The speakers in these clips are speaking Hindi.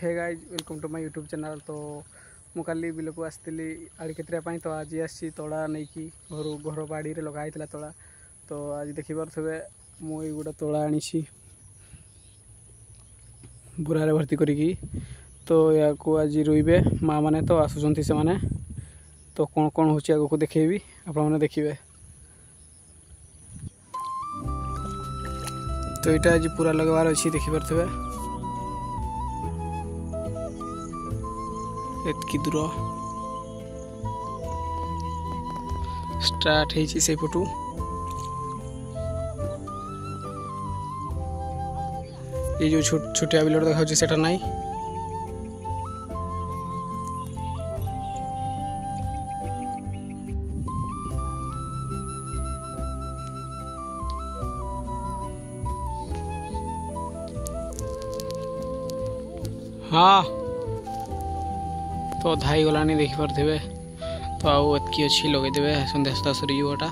Hey guys welcome to my YouTube channel. तो मु काली बिल को आसती आड़ी केतरा तो आज आसी तोड़ा नहीं कि घर बाड़ी लगाई तोड़ा। तो आज देखी पारे मुझे गोटे तोड़ा आनी बुरा भर्ती करी। तो या आज रोइबे माँ मैंने तो आसुँच से मैंने तो कौन कौन हो आगे देखेबी आपने देखिए। तो यहाँ आज पूरा लगवार अच्छी देखिपे एतकी दूर स्टार्ट से पटू ये जो छोटिया बिल देखा सेटा नहीं। हाँ तो धाई गला देखी पारे तो आउ एतकी अच्छी लगेदे सन्ध्या सुधा सरीटा।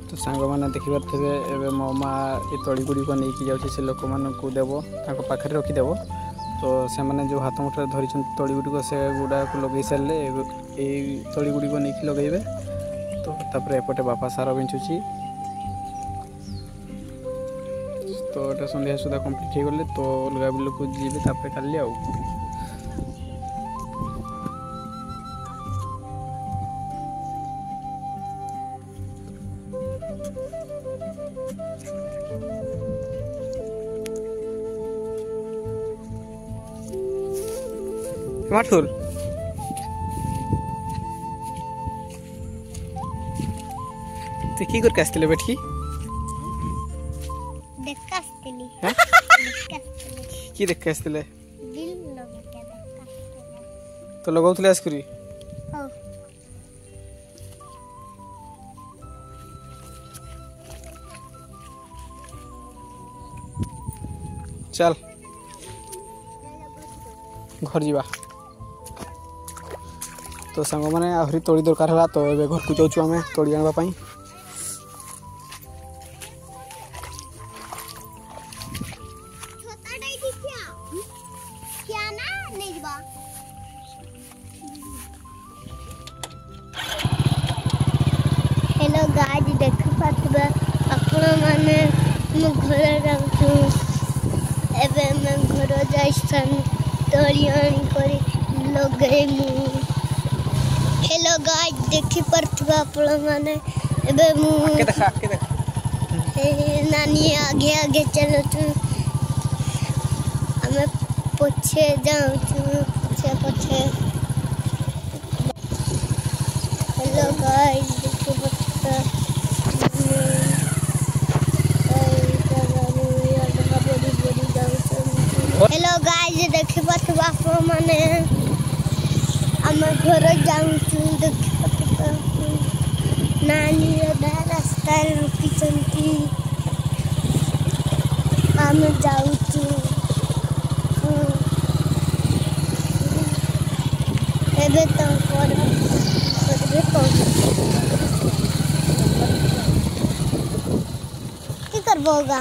तो सांग मैंने देखी पारे मो माँ ये तली गुड़ी को लेकिन जाऊँगी से लोक मानू देव पाखे रखीदेव। तो से मैंने जो हाथ मुठे धरी तली गुड़ी को से गुड़ा को लगे सारे ये तली गुड़ी को लेकिन लगेबे। तो तापर एपटे बापा सार बिंचुची तो ये सन्ध्या सुधा कम्प्लीट हो गले तो अलग बिल को जीवे तापर काली आउ माथुर तो की करके आसले बैठी कि देख आसले तो लगाउले आसकरी चल घर जीवा। तो सांग मैंने आहरी तोड़ी दरकार है तो ये घर को जाऊँ आम तोड़ी आने हेलो गाइस देख पाथबे आपण माने मु घर रहू एबे मैं घर जाइसन तोरियन करी लगे मु। हेलो गाइस देखि पाथबे आपण माने एबे मु के देखा नानी आगे आगे चलो तू हमें पीछे जाऊँ पीछे। हेलो गाइस हेलो गाइस देखि पाथबे माने आम घर जाऊँ देखि नानी रास्ता रुकी आम जाऊँ एबे तो की करबोगा।